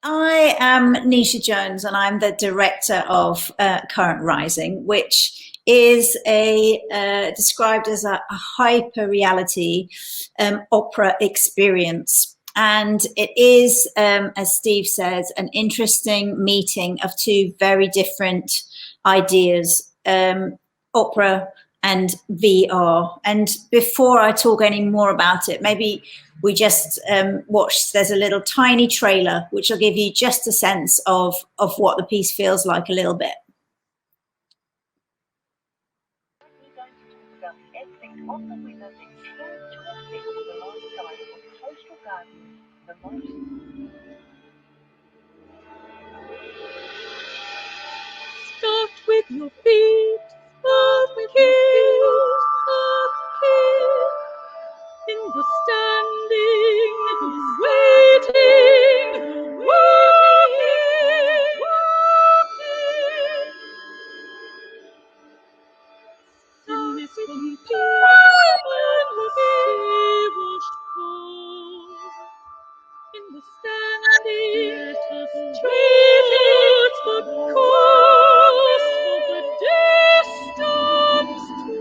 I am Nisha Jones, and I'm the director of Current Rising, which is a described as a hyper reality opera experience. And it is, as Steve says, an interesting meeting of two very different ideas, opera and VR. And before I talk any more about it, maybe we just watched, there's a little tiny trailer which will give you just a sense of what the piece feels like a little bit. Start with your feet up here, in the standing, waiting, walking. In this complete and washed fall, in the standing, let us treat the course of the distance to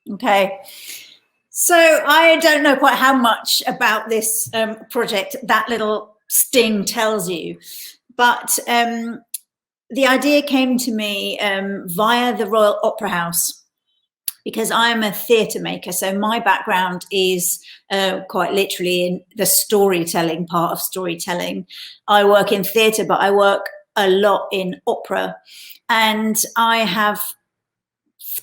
come. Okay, so I don't know quite how much about this project that little sting tells you, but the idea came to me via the Royal Opera House, because I'm a theatre maker. So my background is quite literally in the storytelling part of storytelling. I work in theatre, but I work a lot in opera. And I have,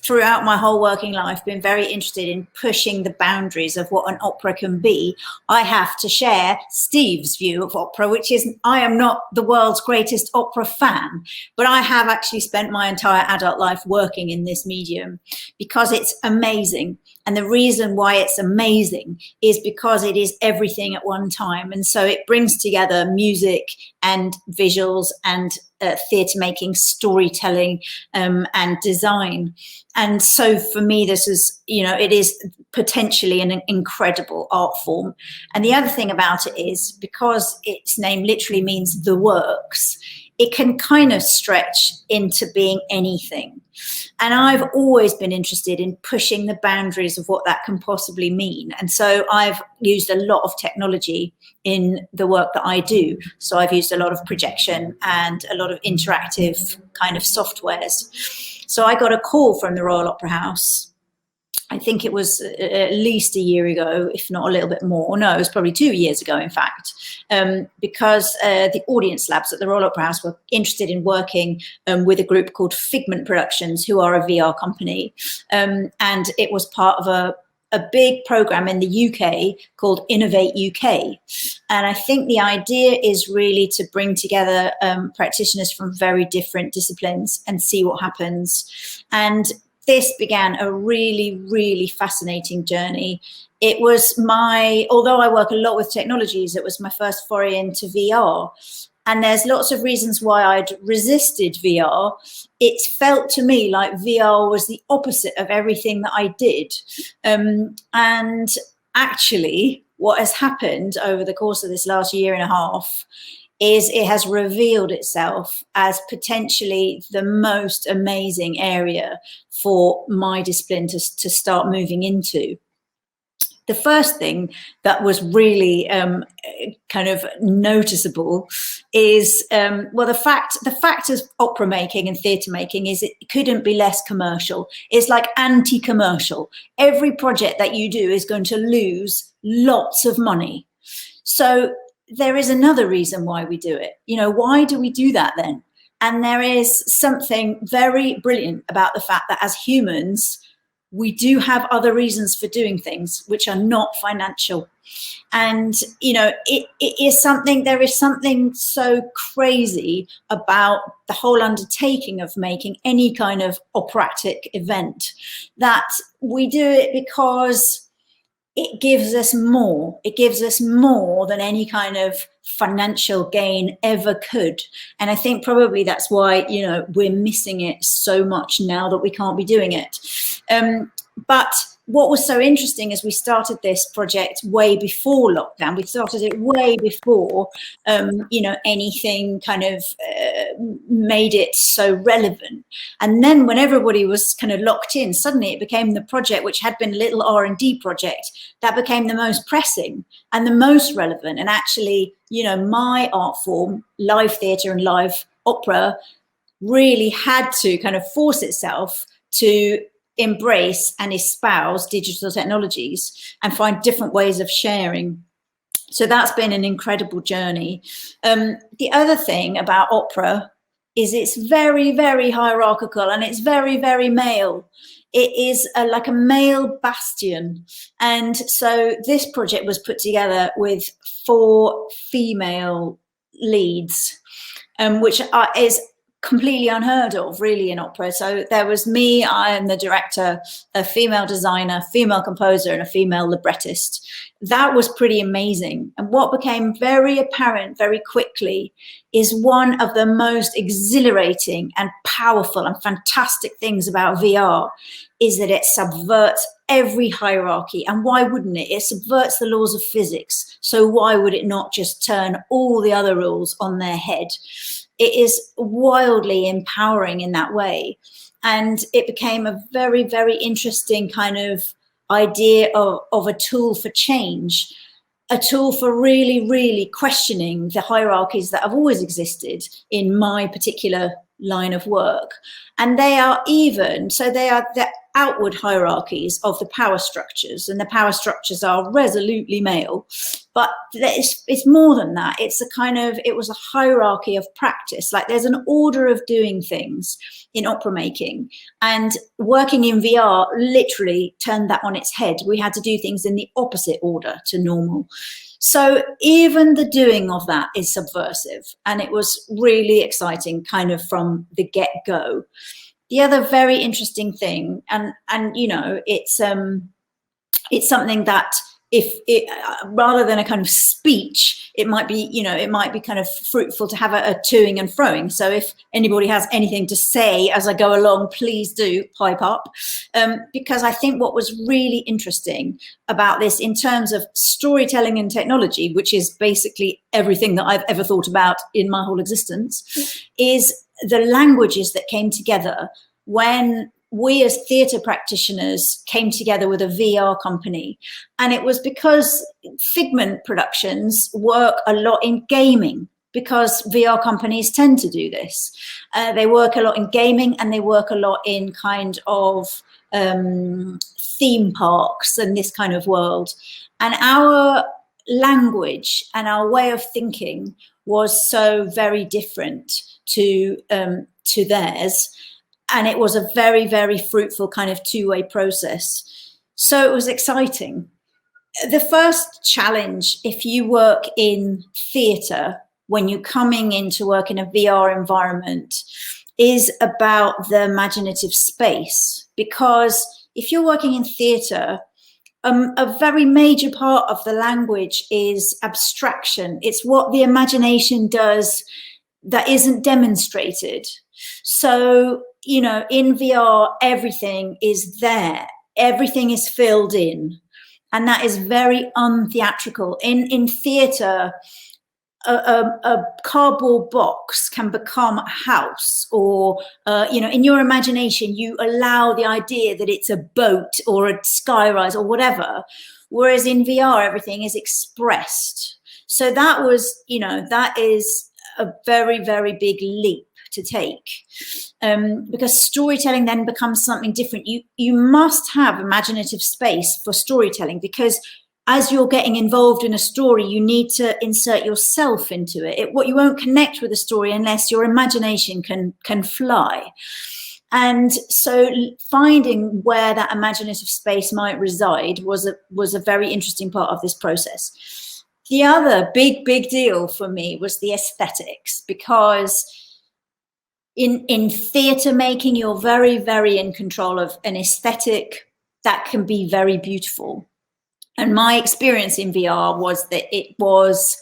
throughout my whole working life, been very interested in pushing the boundaries of what an opera can be. I have to share Steve's view of opera, which is, I am not the world's greatest opera fan, but I have actually spent my entire adult life working in this medium because it's amazing. And the reason why it's amazing is because it is everything at one time. And so it brings together music and visuals and theatre making, storytelling, and design. And so for me, this is, it is potentially an incredible art form. And the other thing about it is, because its name literally means the works, it can kind of stretch into being anything. And I've always been interested in pushing the boundaries of what that can possibly mean. And so I've used a lot of technology in the work that I do. So I've used a lot of projection and a lot of interactive kind of softwares. So I got a call from the Royal Opera House. I think it was at least a year ago, if not a little bit more. No, it was probably 2 years ago, in fact, because the audience labs at the Royal Opera House were interested in working with a group called Figment Productions, who are a VR company. And it was part of a big program in the UK called Innovate UK. And I think the idea is really to bring together practitioners from very different disciplines and see what happens. And this began a really, really fascinating journey. It was although I work a lot with technologies, it was my first foray into VR. And there's lots of reasons why I'd resisted VR. It felt to me like VR was the opposite of everything that I did. And actually, what has happened over the course of this last year and a half is it has revealed itself as potentially the most amazing area for my discipline to start moving into. The first thing that was really kind of noticeable is, the fact of opera making and theatre making is it couldn't be less commercial. It's like anti-commercial. Every project that you do is going to lose lots of money. So there is another reason why we do it. Why do we do that then? And there is something very brilliant about the fact that as humans, we do have other reasons for doing things which are not financial. And, there is something so crazy about the whole undertaking of making any kind of operatic event, that we do it because it gives us more. It gives us more than any kind of financial gain ever could. And I think probably that's why, we're missing it so much now that we can't be doing it. But what was so interesting is we started this project way before lockdown. We started it way before, you know, anything kind of made it so relevant. And then when everybody was kind of locked in, suddenly it became the project, which had been a little R&D project, that became the most pressing and the most relevant. And actually, you know, my art form, live theatre and live opera, really had to kind of force itself to embrace and espouse digital technologies and find different ways of sharing. So that's been an incredible journey. The other thing about opera is it's very, very hierarchical, and it's very, very male. It is like a male bastion. And so this project was put together with 4 female leads, which is completely unheard of, really, in opera. So there was me, I am the director, a female designer, female composer, and a female librettist. That was pretty amazing. And what became very apparent very quickly is one of the most exhilarating and powerful and fantastic things about VR is that it subverts every hierarchy. And why wouldn't it? It subverts the laws of physics. So why would it not just turn all the other rules on their head? It is wildly empowering in that way. And it became a very, very interesting kind of idea of a tool for change, a tool for really, really questioning the hierarchies that have always existed in my particular line of work. And they are the outward hierarchies of the power structures, and the power structures are resolutely male, but it's more than that. It was a hierarchy of practice. Like, there's an order of doing things in opera making, and working in VR literally turned that on its head. We had to do things in the opposite order to normal. So even the doing of that is subversive, and it was really exciting kind of from the get-go. The other very interesting thing, and you know, it's something that rather than a kind of speech, it might be, you know, it might be kind of fruitful to have a toing and froing. So if anybody has anything to say as I go along, please do pipe up, because I think what was really interesting about this in terms of storytelling and technology, which is basically everything that I've ever thought about in my whole existence, is the languages that came together when we as theatre practitioners came together with a VR company. And it was because Figment Productions work a lot in gaming, because VR companies tend to do this. They work a lot in gaming, and they work a lot in kind of theme parks and this kind of world. And our language and our way of thinking was so very different to theirs. And it was a very, very fruitful kind of two-way process. So it was exciting. The first challenge, if you work in theatre, when you're coming in to work in a VR environment, is about the imaginative space. Because if you're working in theatre, a very major part of the language is abstraction. It's what the imagination does that isn't demonstrated. So, you know, in VR, everything is there. Everything is filled in. And that is very untheatrical. In theatre, a cardboard box can become a house, or, you know, in your imagination, you allow the idea that it's a boat or a skyrise or whatever. Whereas in VR, everything is expressed. So that was, you know, that is a very, very big leap to take, because storytelling then becomes something different. You must have imaginative space for storytelling, because as you're getting involved in a story, you need to insert yourself into it. You won't connect with a story unless your imagination can fly. And so finding where that imaginative space might reside was a very interesting part of this process. The other big deal for me was the aesthetics, because in theatre making, you're very, very in control of an aesthetic that can be very beautiful. And my experience in VR was that it was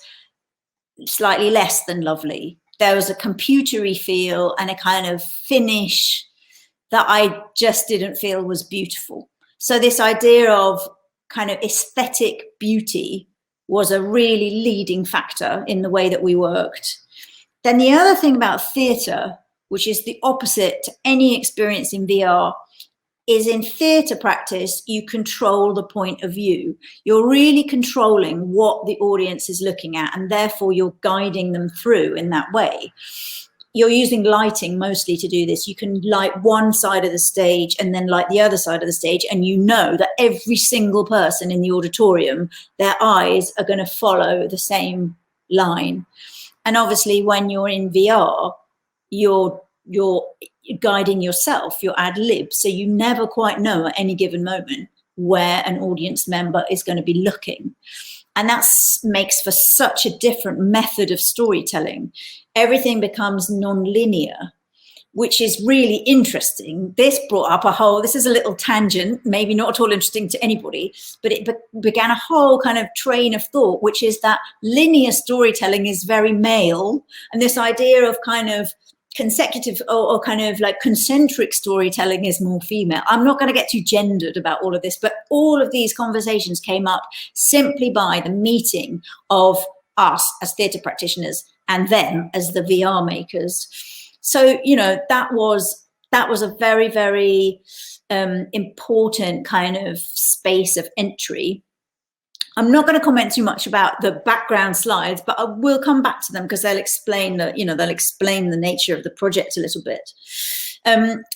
slightly less than lovely. There was a computery feel and a kind of finish that I just didn't feel was beautiful. So this idea of kind of aesthetic beauty was a really leading factor in the way that we worked. Then the other thing about theatre, which is the opposite to any experience in VR, is in theatre practice, you control the point of view. You're really controlling what the audience is looking at, and therefore you're guiding them through in that way. You're using lighting mostly to do this. You can light one side of the stage and then light the other side of the stage, and you know that every single person in the auditorium, their eyes are going to follow the same line. And obviously when you're in VR, you're guiding yourself, your ad lib, so you never quite know at any given moment where an audience member is going to be looking. And that makes for such a different method of storytelling. Everything becomes non-linear, which is really interesting. This brought up this is a little tangent, maybe not at all interesting to anybody, but it began a whole kind of train of thought, which is that linear storytelling is very male, and this idea of kind of consecutive or kind of like concentric storytelling is more female. I'm not going to get too gendered about all of this, but all of these conversations came up simply by the meeting of us as theatre practitioners and them as the VR makers. So, you know, that was a very, very important kind of space of entry. I'm not going to comment too much about the background slides, but I will come back to them because they'll explain the nature of the project a little bit.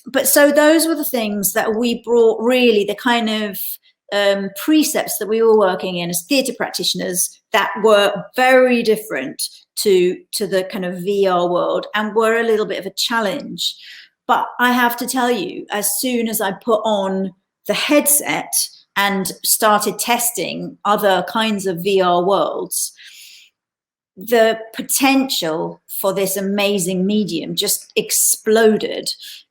But so those were the things that we brought, really the kind of precepts that we were working in as theatre practitioners that were very different to the kind of VR world and were a little bit of a challenge. But I have to tell you, as soon as I put on the headset and started testing other kinds of VR worlds, the potential for this amazing medium just exploded.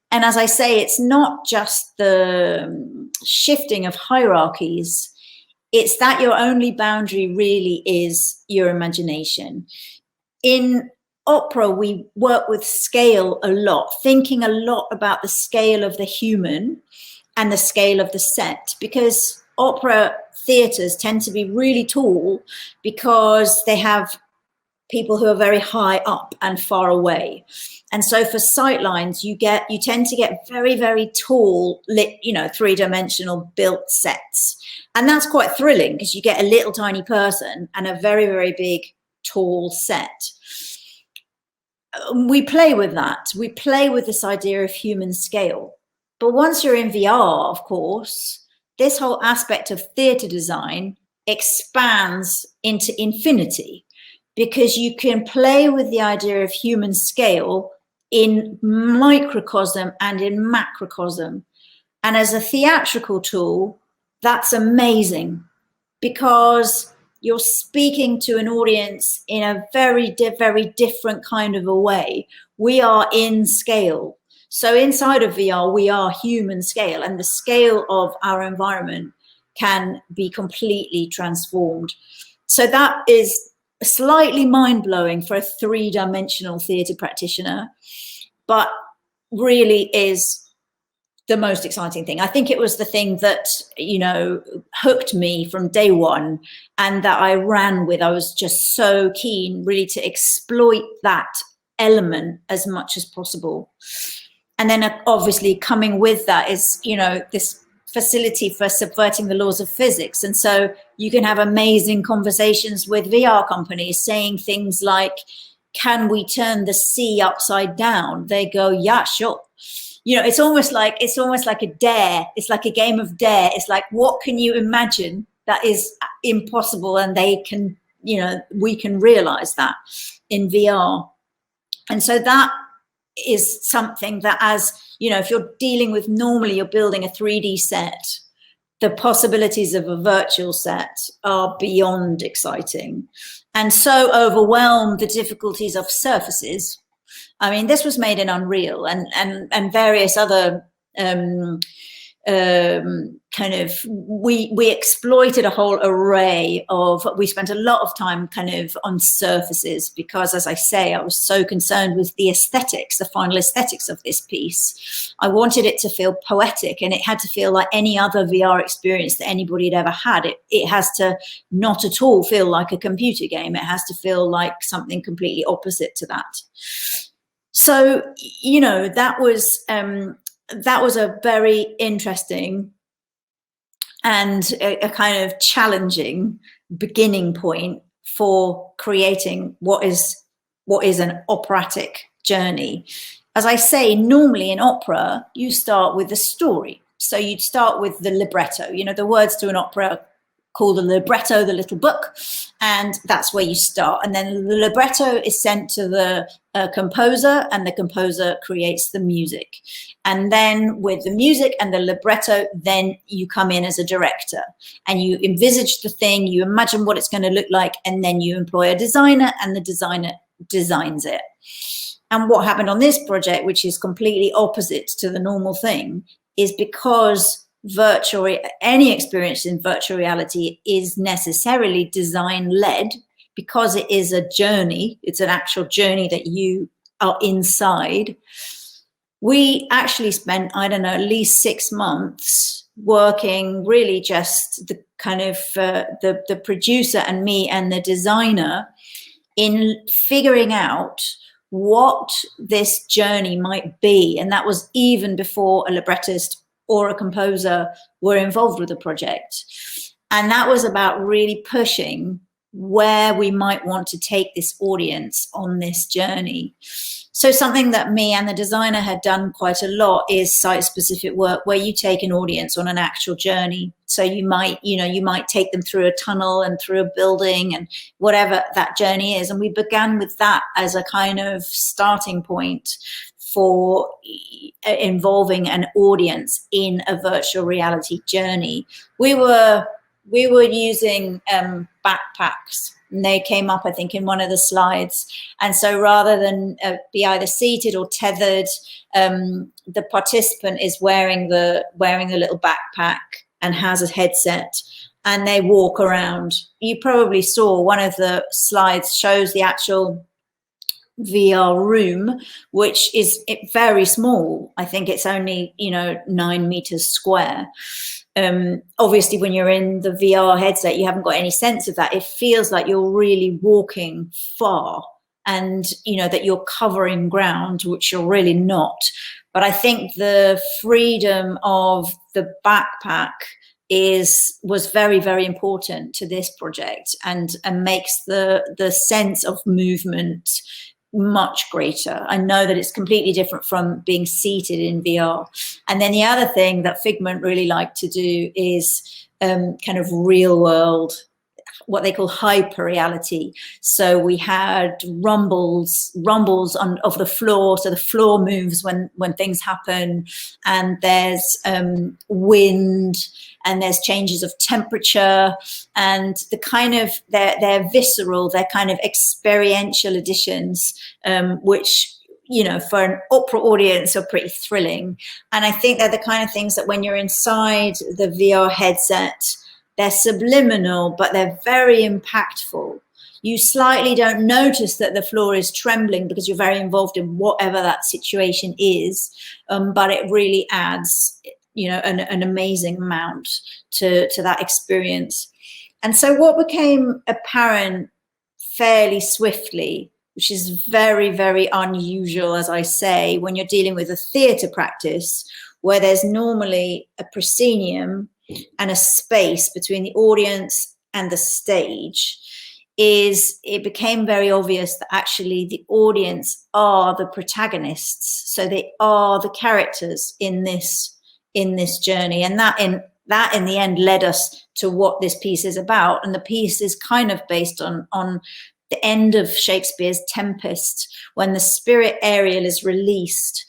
And as I say, it's not just the shifting of hierarchies, it's that your only boundary really is your imagination. In opera, we work with scale a lot, thinking a lot about the scale of the human and the scale of the set, because opera theatres tend to be really tall because they have people who are very high up and far away. And so for sightlines, you tend to get very, very tall, lit, three-dimensional built sets. And that's quite thrilling because you get a little tiny person and a very, very big, tall set. We play with that. We play with this idea of human scale. But once you're in VR, of course, this whole aspect of theatre design expands into infinity, because you can play with the idea of human scale in microcosm and in macrocosm. And as a theatrical tool, that's amazing, because you're speaking to an audience in a very, very different kind of a way. We are in scale. So inside of VR, we are human scale, and the scale of our environment can be completely transformed. So that is slightly mind-blowing for a three-dimensional theatre practitioner, but really is the most exciting thing. I think it was the thing that, hooked me from day one and that I ran with. I was just so keen really to exploit that element as much as possible. And then obviously coming with that is, this facility for subverting the laws of physics. And so you can have amazing conversations with VR companies saying things like, can we turn the sea upside down? They go, yeah, sure. It's almost like a dare. It's like a game of dare. It's like, what can you imagine that is impossible? And they can, we can realize that in VR. And so that is something that, as if you're dealing with, normally you're building a 3D set, the possibilities of a virtual set are beyond exciting and so overwhelm the difficulties of surfaces. I mean, this was made in Unreal and various other we exploited a whole array of, we spent a lot of time kind of on surfaces, because as I say, I was so concerned with the aesthetics, the final aesthetics of this piece. I wanted it to feel poetic, and it had to feel like any other VR experience that anybody had ever had. It has to not at all feel like a computer game. It has to feel like something completely opposite to that. So, you know, that was a very interesting and a kind of challenging beginning point for creating what is an operatic journey. As I say, normally in opera, you start with the story. So you'd start with the libretto. You know, the words to an opera called the libretto, the little book, and that's where you start. And then the libretto is sent to the composer, and the composer creates the music. And then with the music and the libretto, then you come in as a director and you envisage the thing, you imagine what it's going to look like, and then you employ a designer, and the designer designs it. And what happened on this project, which is completely opposite to the normal thing, is because any experience in virtual reality is necessarily design led, because it is a journey. It's an actual journey that you are inside. We actually spent, I don't know, at least 6 months working, really just the kind of the producer and me and the designer, in figuring out what this journey might be. And that was even before a librettist or a composer were involved with the project. And that was about really pushing where we might want to take this audience on this journey. So something that me and the designer had done quite a lot is site-specific work, where you take an audience on an actual journey. So you might take them through a tunnel and through a building and whatever that journey is. And we began with that as a kind of starting point for involving an audience in a virtual reality journey. We were using backpacks, and they came up, I think, in one of the slides. And so rather than be either seated or tethered, the participant is wearing the little backpack and has a headset, and they walk around. You probably saw one of the slides shows the actual VR room, which is very small. I think it's only 9 meters square. Obviously, when you're in the VR headset, you haven't got any sense of that. It feels like you're really walking far, and that you're covering ground, which you're really not. But I think the freedom of the backpack was very, very important to this project, and makes the sense of movement much greater. I know that it's completely different from being seated in VR. And then the other thing that Figment really liked to do is kind of real world, what they call hyper reality. So we had rumbles of the floor. So the floor moves when things happen, and there's wind, and there's changes of temperature, and the kind of they're visceral, they're kind of experiential additions, which for an opera audience are pretty thrilling. And I think they're the kind of things that when you're inside the VR headset, they're subliminal, but they're very impactful. You slightly don't notice that the floor is trembling because you're very involved in whatever that situation is, but it really adds an amazing amount to that experience. And so what became apparent fairly swiftly, which is very, very unusual, as I say, when you're dealing with a theatre practice, where there's normally a proscenium and a space between the audience and the stage, is it became very obvious that actually the audience are the protagonists. So they are the characters in this journey. And that in the end led us to what this piece is about. And the piece is kind of based on the end of Shakespeare's Tempest, when the spirit Ariel is released.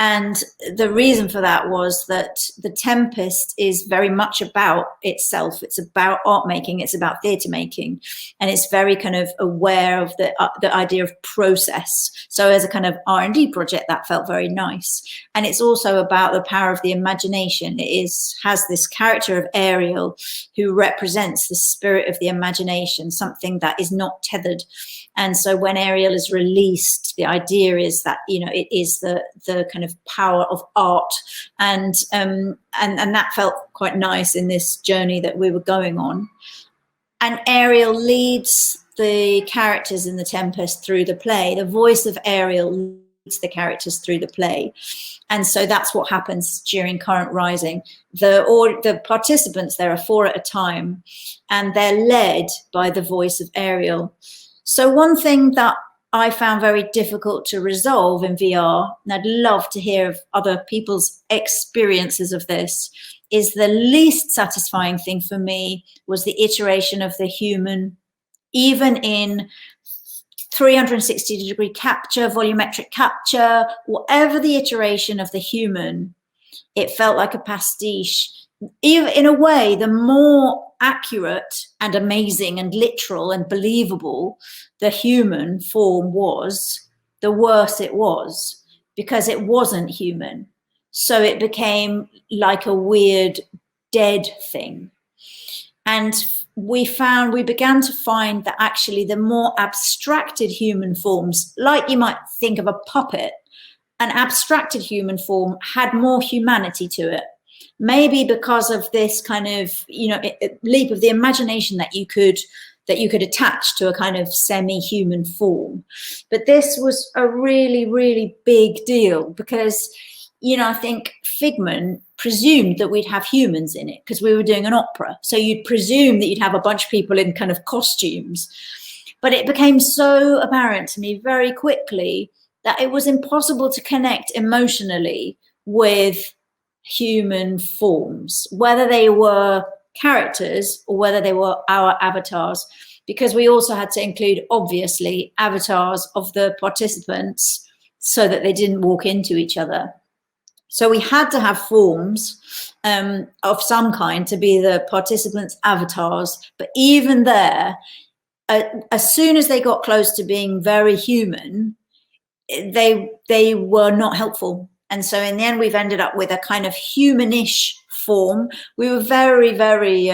And the reason for that was that The Tempest is very much about itself. It's about art making, it's about theatre making, and it's very kind of aware of the idea of process. So as a kind of R&D project, that felt very nice. And it's also about the power of the imagination. It has this character of Ariel who represents the spirit of the imagination, something that is not tethered. And so when Ariel is released, the idea is that, you know, it is the kind of power of art, and that felt quite nice in this journey that we were going on. And Ariel leads the characters in The Tempest through the play. The voice of Ariel leads the characters through the play. And so that's what happens during Current Rising. The participants, there are 4 at a time, and they're led by the voice of Ariel. So one thing that I found very difficult to resolve in VR, and I'd love to hear of other people's experiences of this, is the least satisfying thing for me was the iteration of the human, even in 360-degree capture, volumetric capture, whatever the iteration of the human, it felt like a pastiche. Even in a way, the more accurate and amazing and literal and believable the human form was, the worse it was, because it wasn't human. So it became like a weird dead thing. And we began to find that actually the more abstracted human forms, like you might think of a puppet, an abstracted human form had more humanity to it. Maybe because of this kind of, you know, leap of the imagination that you could attach to a kind of semi-human form. But this was a really, really big deal because, you know, I think Figment presumed that we'd have humans in it because we were doing an opera. So you'd presume that you'd have a bunch of people in kind of costumes. But it became so apparent to me very quickly that it was impossible to connect emotionally with human forms, whether they were characters or whether they were our avatars, because we also had to include, obviously, avatars of the participants so that they didn't walk into each other. So we had to have forms of some kind to be the participants' avatars. But even there, as soon as they got close to being very human, they were not helpful. And so in the end, we've ended up with a kind of humanish form. We were very, very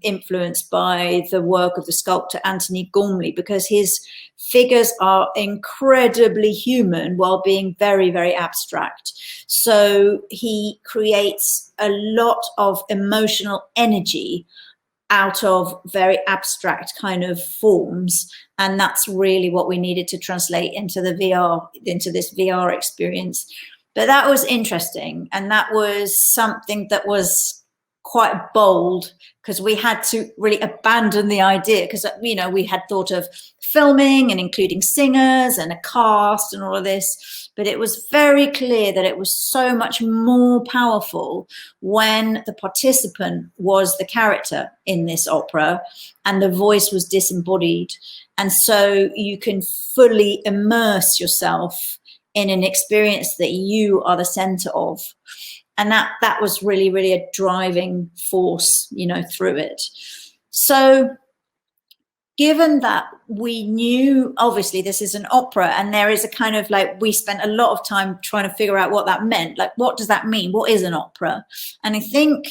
influenced by the work of the sculptor Anthony Gormley, because his figures are incredibly human while being very, very abstract. So he creates a lot of emotional energy out of very abstract kind of forms. And that's really what we needed to translate into the VR, into this VR experience. But that was interesting. And that was something that was quite bold, because we had to really abandon the idea, because, you know, we had thought of filming and including singers and a cast and all of this. But it was very clear that it was so much more powerful when the participant was the character in this opera and the voice was disembodied. And so you can fully immerse yourself in an experience that you are the center of. And that was really, really a driving force, you know, through it. So given that we knew, obviously, this is an opera, and there is a kind of like, we spent a lot of time trying to figure out what that meant. Like, what does that mean? What is an opera? And I think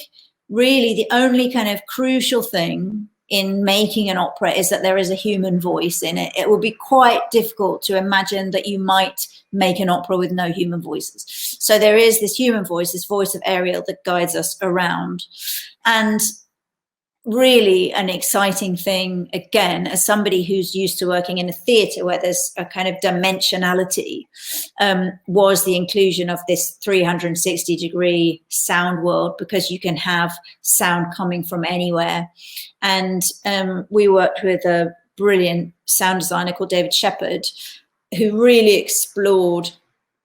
really the only kind of crucial thing in making an opera is that there is a human voice in it. It would be quite difficult to imagine that you might make an opera with no human voices. So there is this human voice, this voice of Ariel that guides us around. And really an exciting thing, again, as somebody who's used to working in a theatre where there's a kind of dimensionality, was the inclusion of this 360-degree sound world, because you can have sound coming from anywhere. And we worked with a brilliant sound designer called David Shepherd, who really explored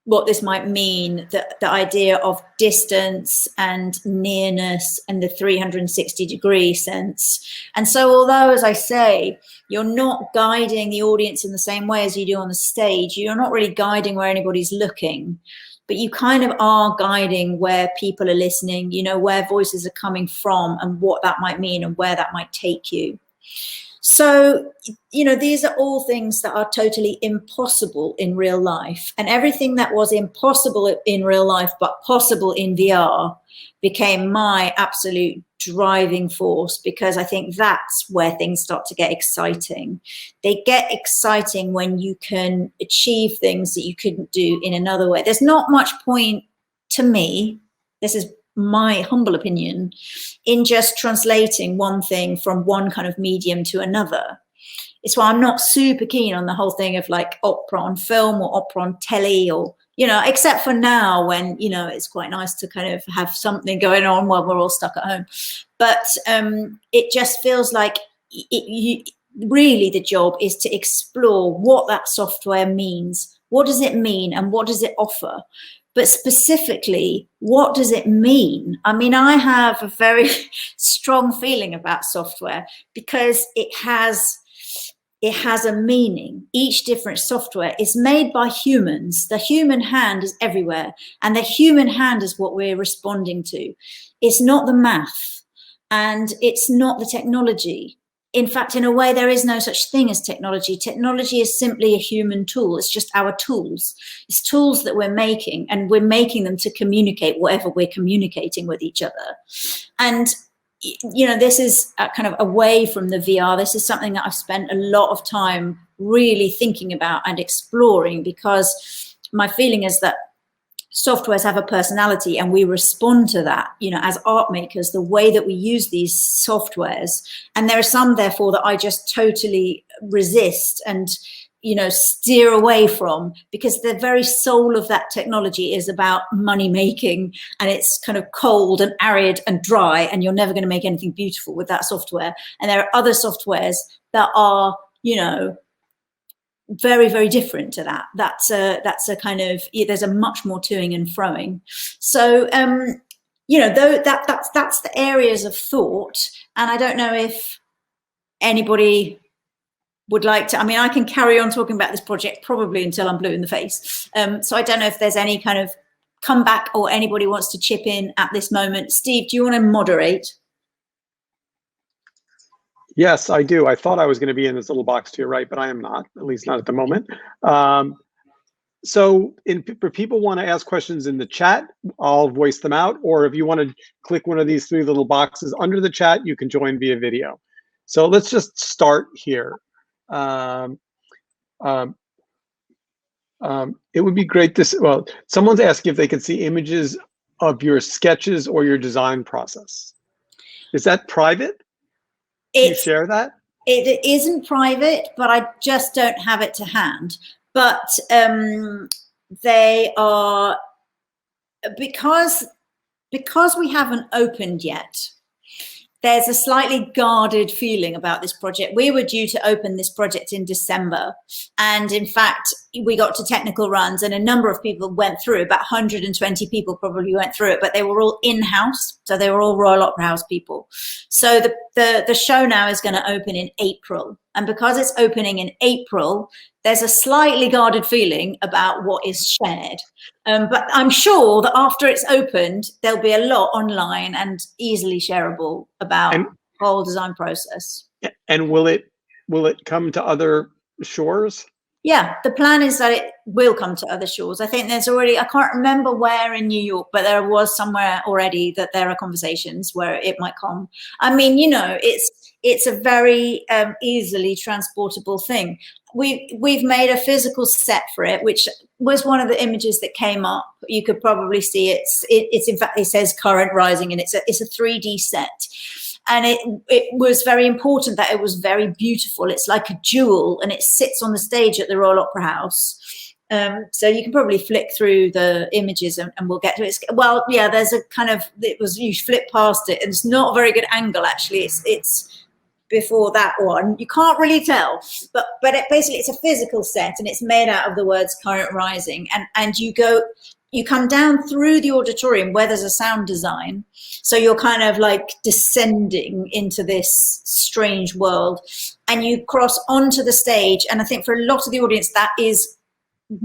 what this might mean, the idea of distance and nearness and the 360-degree sense. And so although, as I say, you're not guiding the audience in the same way as you do on the stage, you're not really guiding where anybody's looking. but you kind of are guiding where people are listening, you know, where voices are coming from and what that might mean and where that might take you. So, you know, these are all things that are totally impossible in real life, and everything that was impossible in real life but possible in VR became my absolute driving force, because I think that's where things start to get exciting. They get exciting when you can achieve things that you couldn't do in another way. There's not much point, to me, this is my humble opinion, in just translating one thing from one kind of medium to another. It's why I'm not super keen on the whole thing of like opera on film or opera on telly, or, you know, except for now when, you know, it's quite nice to kind of have something going on while we're all stuck at home. But it just feels like really the job is to explore what that software means. What does it mean and what does it offer? But specifically, what does it mean? I mean, I have a very strong feeling about software because it has a meaning. Each different software is made by humans. The human hand is everywhere, and the human hand is what we're responding to. It's not the math, and it's not the technology. In fact, in a way, there is no such thing as technology. Technology is simply a human tool. It's just our tools. It's tools that we're making, and we're making them to communicate whatever we're communicating with each other. And, you know, this is kind of away from the VR. This is something that I've spent a lot of time really thinking about and exploring, because my feeling is that softwares have a personality, and we respond to that, you know, as art makers, the way that we use these softwares. And there are some, therefore, that I just totally resist and, you know, steer away from, because the very soul of that technology is about money making, and it's kind of cold and arid and dry, and you're never going to make anything beautiful with that software. And there are other softwares that are, you know, very, very different to that. That's a kind of, there's a much more toing and froing. So, you know, that's the areas of thought. And I don't know if anybody would like to, I mean, I can carry on talking about this project probably until I'm blue in the face. So I don't know if there's any kind of comeback or anybody wants to chip in at this moment. Steve, do you want to moderate? Yes, I do. I thought I was going to be in this little box to your right, but I am not, at least not at the moment. So if people want to ask questions in the chat, I'll voice them out. Or if you want to click one of these three little boxes under the chat, you can join via video. So let's just start here. It would be great to, well, someone's asking if they can see images of your sketches or your design process. Is that private? Can you share that? It isn't private, but I just don't have it to hand. But they are, because we haven't opened yet, there's a slightly guarded feeling about this project. We were due to open this project in December. And in fact, we got to technical runs and a number of people went through, about 120 people probably went through it, but they were all in-house. So they were all Royal Opera House people. So the show now is going to open in April. And because it's opening in April, there's a slightly guarded feeling about what is shared. But I'm sure that after it's opened, there'll be a lot online and easily shareable about the whole design process. And will it come to other shores? Yeah, the plan is that it will come to other shores. I think there's already, I can't remember where in New York, but there was somewhere already that there are conversations where it might come. I mean, you know, it's a very easily transportable thing. We've made a physical set for it, which was one of the images that came up. You could probably see it's in fact, it says current rising, and it's a 3D set. And it was very important that it was very beautiful. It's like a jewel, and it sits on the stage at the Royal Opera House. So you can probably flick through the images and we'll get to it. Well, yeah, there's a kind of, you flip past it, and it's not a very good angle, actually. It's before that one. You can't really tell, but basically it's a physical set, and it's made out of the words current rising. And you come down through the auditorium where there's a sound design. So you're kind of like descending into this strange world, and you cross onto the stage. And I think for a lot of the audience, that is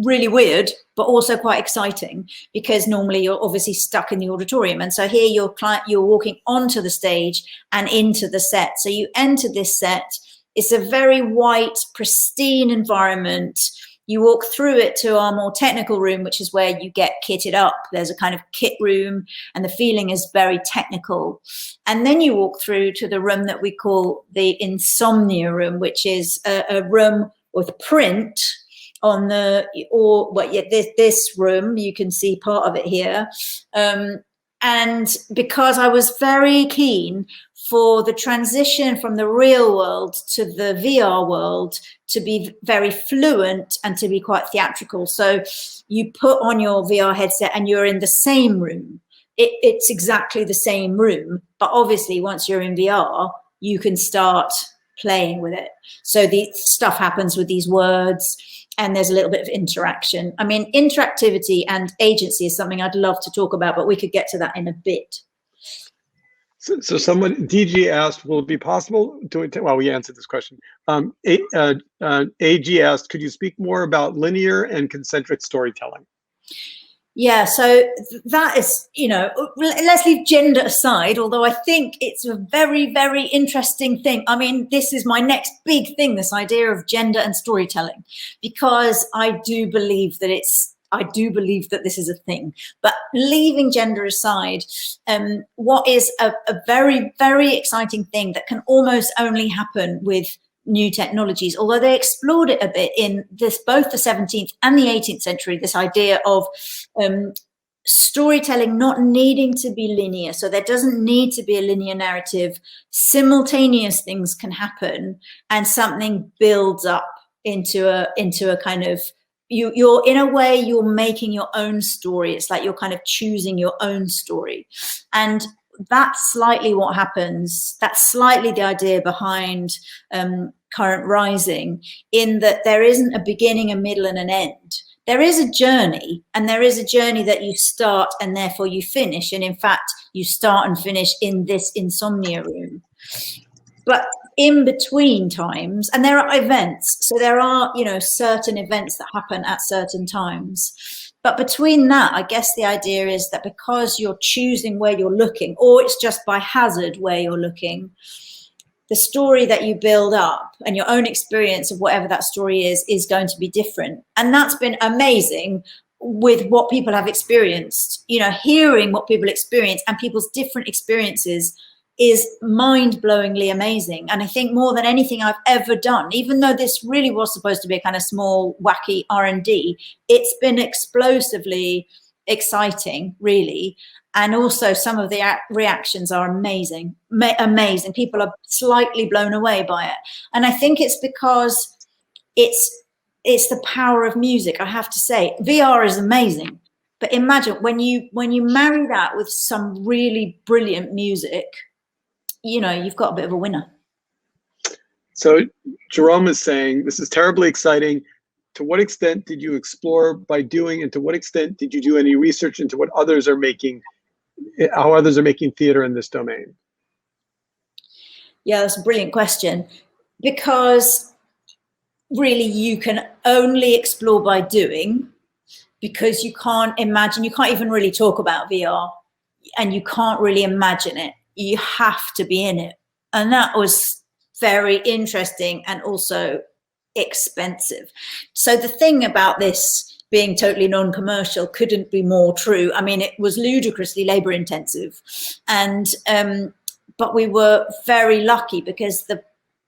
really weird, but also quite exciting, because normally you're obviously stuck in the auditorium. And so here you're walking onto the stage and into the set. So you enter this set. It's a very white, pristine environment. You walk through it to our more technical room, which is where you get kitted up. There's a kind of kit room, and the feeling is very technical. And then you walk through to the room that we call the insomnia room, which is a room with print on this room. You can see part of it here. And because I was very keen for the transition from the real world to the VR world to be very fluent and to be quite theatrical. So you put on your VR headset and you're in the same room. It's exactly the same room, but obviously once you're in VR, you can start playing with it. So the stuff happens with these words, and there's a little bit of interaction. I mean, interactivity and agency is something I'd love to talk about, but we could get to that in a bit. So someone, DG asked, will it be possible to, well, we answered this question. AG asked, could you speak more about linear and concentric storytelling? Yeah, so that is, let's leave gender aside, although I think it's a very, very interesting thing. I mean, this is my next big thing, this idea of gender and storytelling, because I do believe that this is a thing. But leaving gender aside, what is a very, very exciting thing that can almost only happen with new technologies, although they explored it a bit in both the 17th and the 18th century, this idea of storytelling not needing to be linear. So there doesn't need to be a linear narrative. Simultaneous things can happen, and something builds up into a kind of, you're in a way, you're making your own story. It's like you're kind of choosing your own story. And that's slightly what happens. That's slightly the idea behind Current Rising, in that there isn't a beginning, a middle, and an end. There is a journey, and there is a journey that you start and therefore you finish. And in fact, you start and finish in this insomnia room. But in between times, and there are events, so there are, certain events that happen at certain times. But between that, I guess the idea is that because you're choosing where you're looking, or it's just by hazard where you're looking, the story that you build up and your own experience of whatever that story is going to be different. And that's been amazing with what people have experienced. Hearing what people experience and people's different experiences is mind-blowingly amazing. And I think more than anything I've ever done, even though this really was supposed to be a kind of small, wacky R&D, it's been explosively exciting, really. And also some of the reactions are amazing, amazing. People are slightly blown away by it. And I think it's because it's the power of music, I have to say. VR is amazing. But imagine when you marry that with some really brilliant music, you've got a bit of a winner. So Jerome is saying, this is terribly exciting. To what extent did you explore by doing, and to what extent did you do any research into what others are making, how others are making theater in this domain? Yeah, that's a brilliant question, because really you can only explore by doing, because you can't imagine, you can't even really talk about VR, and you can't really imagine it. You have to be in it. And that was very interesting and also expensive. So the thing about this being totally non-commercial couldn't be more true. I mean, it was ludicrously labor intensive. And but we were very lucky, because the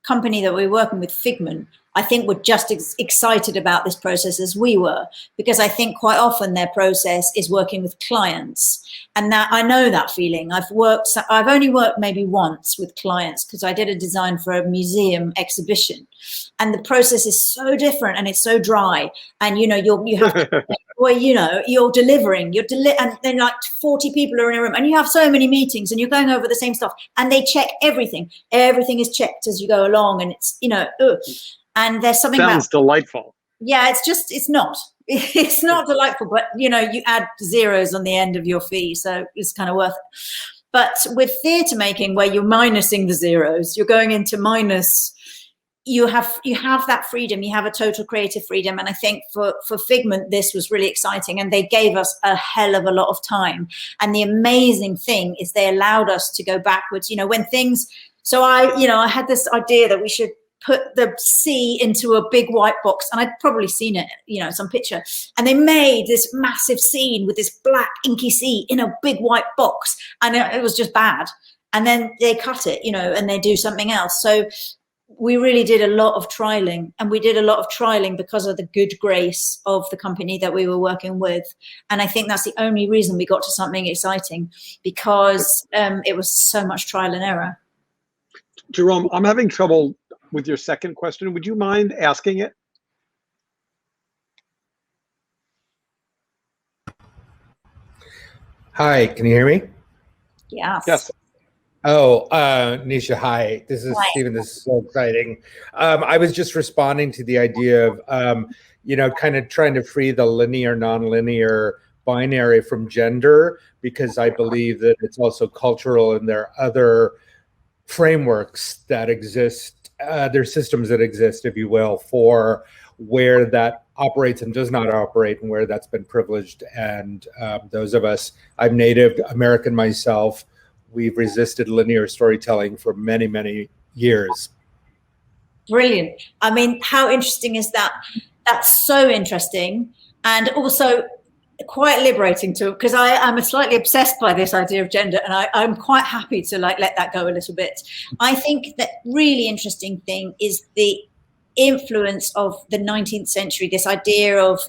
company that we were working with, Figment, I think were just as excited about this process as we were, because I think quite often their process is working with clients. And that, I know that feeling. I've only worked maybe once with clients, because I did a design for a museum exhibition, and the process is so different and it's so dry. And you have to, well, you're delivering, and then like 40 people are in a room, and you have so many meetings, and you're going over the same stuff, and they check everything. Everything is checked as you go along, and it's and there's something sounds delightful. Yeah, it's not delightful, but you add zeros on the end of your fee, so it's kind of worth it. But with theatre making, where you're minusing the zeros, you're going into minus you have that freedom, you have a total creative freedom. And I think for Figment, this was really exciting, and they gave us a hell of a lot of time. And the amazing thing is they allowed us to go backwards, when things, so I had this idea that we should put the sea into a big white box, and I'd probably seen it, some picture, and they made this massive scene with this black inky sea in a big white box, and it was just bad. And then they cut it, and they do something else. So we really did a lot of trialing, and we did a lot of trialing because of the good grace of the company that we were working with. And I think that's the only reason we got to something exciting, because it was so much trial and error. Jerome, I'm having trouble with your second question. Would you mind asking it? Hi, can you hear me? Yes. Oh, Nisha, hi. This is Stephen. This is so exciting. I was just responding to the idea of, kind of trying to free the linear, non-linear binary from gender, because I believe that it's also cultural, and there are other frameworks that exist, there are systems that exist, if you will, for where that operates and does not operate, and where that's been privileged. And those of us, I'm Native American myself, we've resisted linear storytelling for many, many years. Brilliant. I mean, how interesting is that? That's so interesting, and also quite liberating too, because I'm slightly obsessed by this idea of gender, and I'm quite happy to let that go a little bit. I think that really interesting thing is the influence of the 19th century, this idea of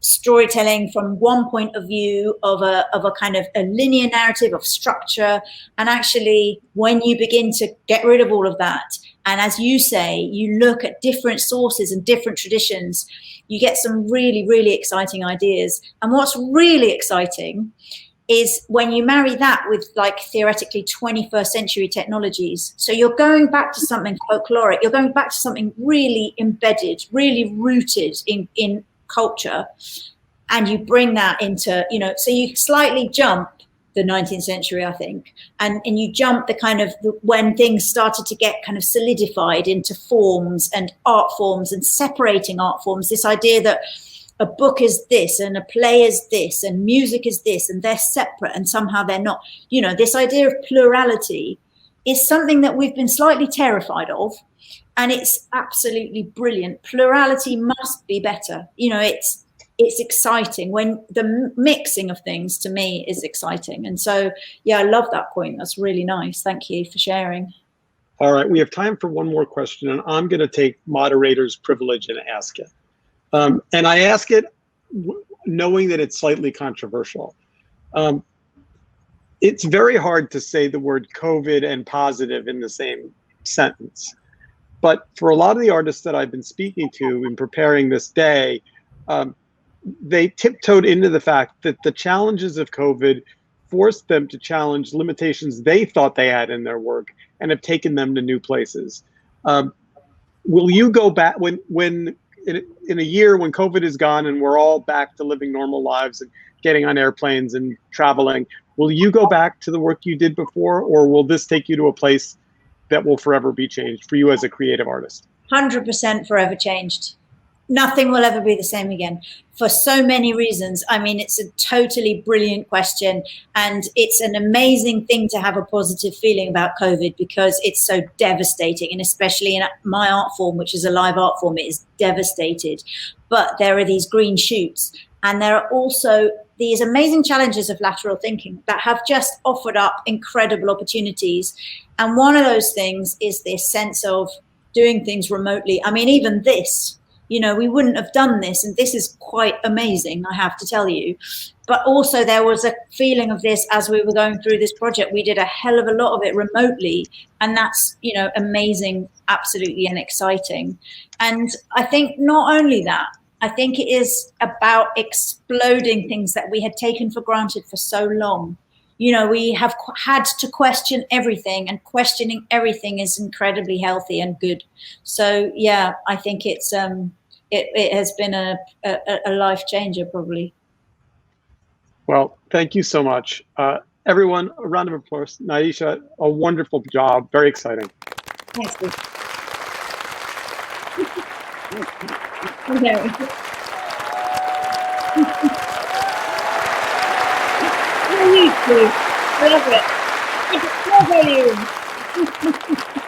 storytelling from one point of view, of a kind of a linear narrative of structure. And actually, when you begin to get rid of all of that, and as you say, you look at different sources and different traditions, you get some really, really exciting ideas. And what's really exciting is when you marry that with, like, theoretically 21st century technologies. So you're going back to something folkloric, you're going back to something really embedded, really rooted in culture, and you bring that into, so you slightly jump the 19th century, I think, and you jump the kind of when things started to get kind of solidified into forms and art forms and separating art forms, this idea that a book is this and a play is this and music is this, and they're separate and somehow they're not. This idea of plurality is something that we've been slightly terrified of, and it's absolutely brilliant. Plurality must be better. It's exciting when the mixing of things, to me, is exciting. And so, yeah, I love that point. That's really nice. Thank you for sharing. All right, we have time for one more question, and I'm going to take moderator's privilege and ask it. And I ask it knowing that it's slightly controversial. It's very hard to say the word COVID and positive in the same sentence. But for a lot of the artists that I've been speaking to in preparing this day, they tiptoed into the fact that the challenges of COVID forced them to challenge limitations they thought they had in their work and have taken them to new places. Will you go back when in a year when COVID is gone and we're all back to living normal lives and getting on airplanes and traveling, will you go back to the work you did before, or will this take you to a place that will forever be changed for you as a creative artist? 100% forever changed. Nothing will ever be the same again, for so many reasons. I mean, it's a totally brilliant question, and it's an amazing thing to have a positive feeling about COVID, because it's so devastating, and especially in my art form, which is a live art form, it is devastated. But there are these green shoots, and there are also these amazing challenges of lateral thinking that have just offered up incredible opportunities. And one of those things is this sense of doing things remotely. I mean, even this, we wouldn't have done this, and this is quite amazing, I have to tell you. But also there was a feeling of this as we were going through this project. We did a hell of a lot of it remotely, and that's, amazing, absolutely, and exciting. And I think not only that, I think it is about exploding things that we had taken for granted for so long. We have had to question everything, and questioning everything is incredibly healthy and good. So yeah, I think it's it has been a life changer, probably. Well, thank you so much. Everyone, a round of applause. Naisha, a wonderful job. Very exciting. Thanks. Okay. I love it. More volume.